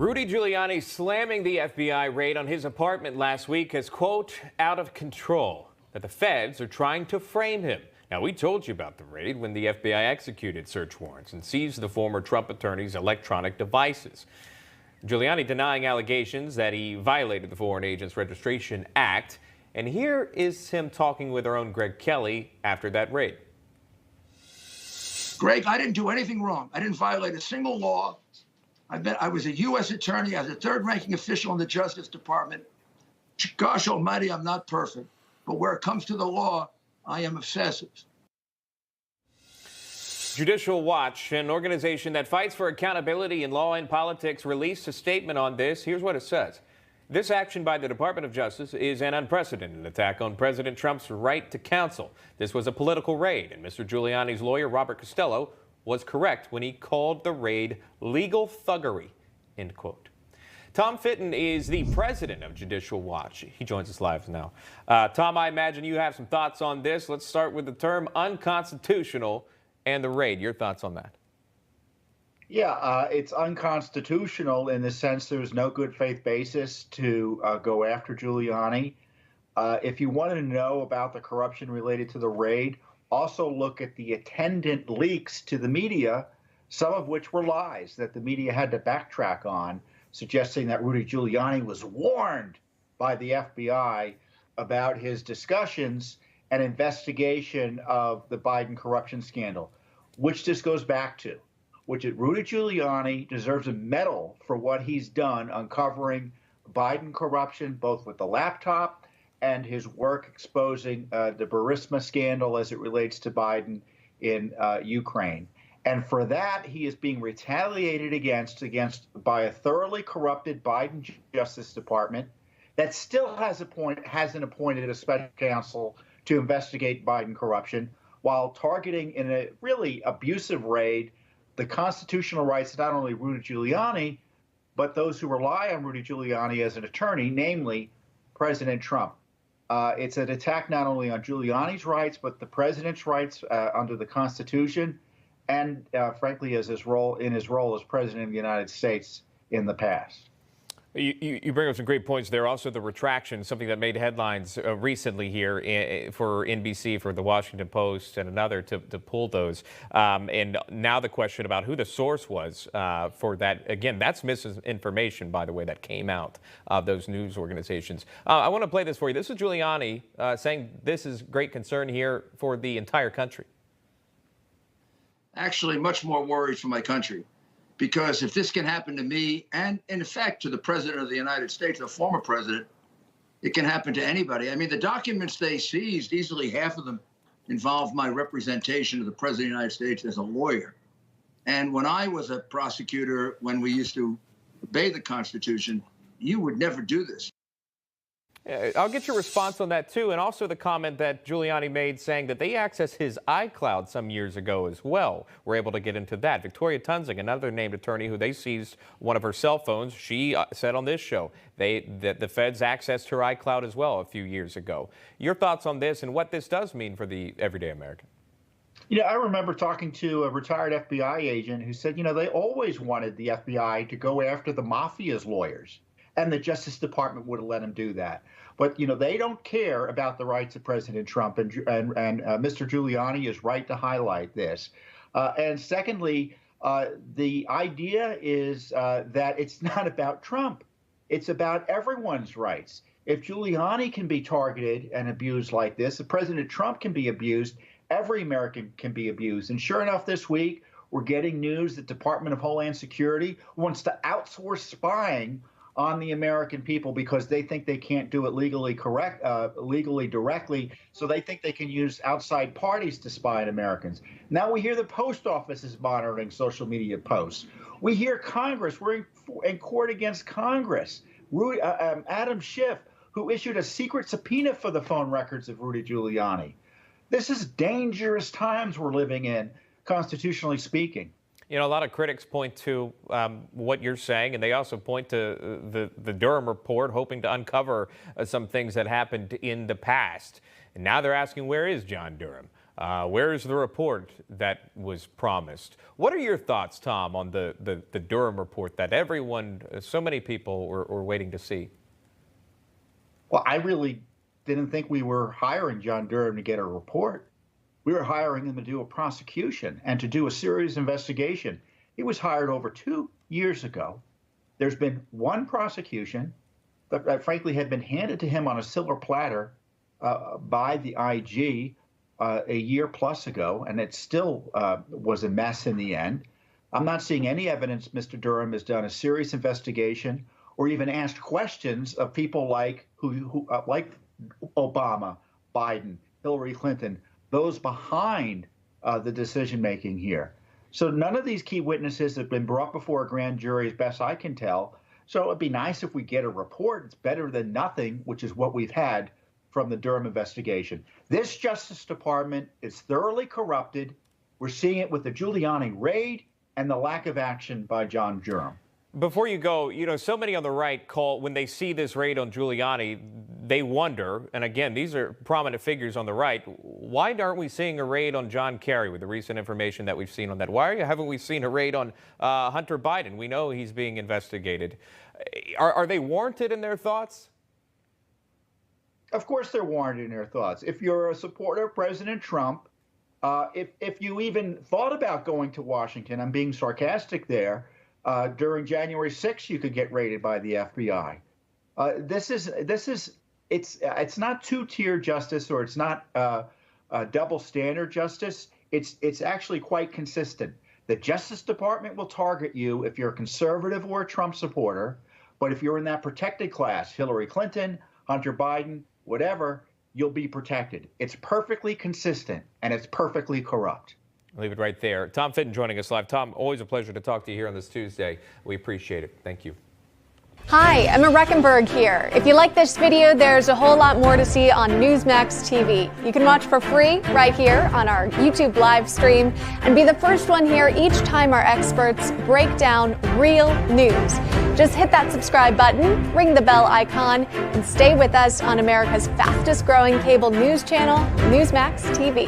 Rudy Giuliani slamming the FBI raid on his apartment last week as, quote, out of control, that the feds are trying to frame him. Now, we told you about the raid when the FBI executed search warrants and seized the former Trump attorney's electronic devices. Giuliani denying allegations that he violated the Foreign Agents Registration Act. And here is him talking with our own Greg Kelly after that raid. Greg, I didn't do anything wrong. I didn't violate a single law. I was a U.S. attorney. I was a third-ranking official in the Justice Department. Gosh almighty, I'm not perfect. But where it comes to the law, I am obsessive. Judicial Watch, an organization that fights for accountability in law and politics, released a statement on this. Here's what it says. This action by the Department of Justice is an unprecedented attack on President Trump's right to counsel. This was a political raid, and Mr. Giuliani's lawyer, Robert Costello, was correct when he called the raid legal thuggery, end quote. Tom Fitton is the president of Judicial Watch. He joins us live now. Tom, I imagine you have some thoughts on this. Let's start with the term unconstitutional and the raid. Your thoughts on that? Yeah, it's unconstitutional in the sense there's no good faith basis to go after Giuliani. If you want to know about the corruption related to the raid, also look at the attendant leaks to the media, some of which were lies that the media had to backtrack on, suggesting that Rudy Giuliani was warned by the FBI about his discussions and investigation of the Biden corruption scandal, which this goes back to, which is Rudy Giuliani deserves a medal for what he's done uncovering Biden corruption, both with the laptop and his work exposing the Burisma scandal as it relates to Biden in Ukraine. And for that, he is being retaliated against by a thoroughly corrupted Biden Justice Department that still hasn't appointed a special counsel to investigate Biden corruption, while targeting in a really abusive raid the constitutional rights of not only Rudy Giuliani, but those who rely on Rudy Giuliani as an attorney, namely President Trump. It's an attack not only on Giuliani's rights, but the president's rights under the Constitution, and frankly, as his role as president of the United States in the past. You bring up some great points there. Also, the retraction, something that made headlines recently here for NBC, for the Washington Post, and another to pull those. And now the question about who the source was for that. Again, that's misinformation, by the way, that came out of those news organizations. I want to play this for you. This is Giuliani saying this is great concern here for the entire country. Actually, much more worried for my country. Because if this can happen to me, and in effect to the president of the United States, a former president, it can happen to anybody. I mean, the documents they seized, easily half of them involved my representation of the president of the United States as a lawyer. And when I was a prosecutor, when we used to obey the Constitution, you would never do this. I'll get your response on that, too, and also the comment that Giuliani made saying that they accessed his iCloud some years ago as well. We're able to get into that. Victoria Tunzing, another named attorney who they seized one of her cell phones, she said on this show that the feds accessed her iCloud as well a few years ago. Your thoughts on this and what this does mean for the everyday American? You know, I remember talking to a retired FBI agent who said, you know, they always wanted the FBI to go after the mafia's lawyers, and the Justice Department would have let him do that. But, you know, they don't care about the rights of President Trump, and Mr. Giuliani is right to highlight this. And secondly, the idea is that it's not about Trump. It's about everyone's rights. If Giuliani can be targeted and abused like this, if President Trump can be abused, every American can be abused. And sure enough, this week, we're getting news that Department of Homeland Security wants to outsource spying on the American people because they think they can't do it legally directly, so they think they can use outside parties to spy on Americans. Now we hear the post office is monitoring social media posts. We hear Congress, we're in court against Congress. Adam Schiff, who issued a secret subpoena for the phone records of Rudy Giuliani. This is dangerous times we're living in, constitutionally speaking. You know, a lot of critics point to what you're saying, and they also point to the Durham report, hoping to uncover some things that happened in the past. And now they're asking, where is John Durham? Where's the report that was promised? What are your thoughts, Tom, on the Durham report that everyone, so many people were waiting to see? Well, I really didn't think we were hiring John Durham to get a report. We were hiring him to do a prosecution and to do a serious investigation. He was hired over 2 years ago. There's been one prosecution that frankly had been handed to him on a silver platter by the IG a year plus ago, and it still was a mess in the end. I'm not seeing any evidence Mr. Durham has done a serious investigation or even asked questions of people like like Obama, Biden, Hillary Clinton, those behind the decision making here. So none of these key witnesses have been brought before a grand jury, as best I can tell. So it'd be nice if we get a report. It's better than nothing, which is what we've had from the Durham investigation. This Justice Department is thoroughly corrupted. We're seeing it with the Giuliani raid and the lack of action by John Durham. Before you go, so many on the right when they see this raid on Giuliani, they wonder, and again, these are prominent figures on the right, why aren't we seeing a raid on John Kerry with the recent information that we've seen on that? Why haven't we seen a raid on Hunter Biden? We know he's being investigated. Are they warranted in their thoughts? Of course they're warranted in their thoughts. If you're a supporter of President Trump, if you even thought about going to Washington, I'm being sarcastic there, during January 6th, you could get raided by the FBI. It's not two-tier justice, or it's not double standard justice. It's actually quite consistent. The Justice Department will target you if you're a conservative or a Trump supporter, but if you're in that protected class, Hillary Clinton, Hunter Biden, whatever, you'll be protected. It's perfectly consistent, and it's perfectly corrupt. I'll leave it right there. Tom Fitton joining us live. Tom, always a pleasure to talk to you here on this Tuesday. We appreciate it. Thank you. Hi, Emma Reckenberg here. If you like this video, there's a whole lot more to see on Newsmax TV. You can watch for free right here on our YouTube live stream and be the first one here each time our experts break down real news. Just hit that subscribe button, ring the bell icon, and stay with us on America's fastest growing cable news channel, Newsmax TV.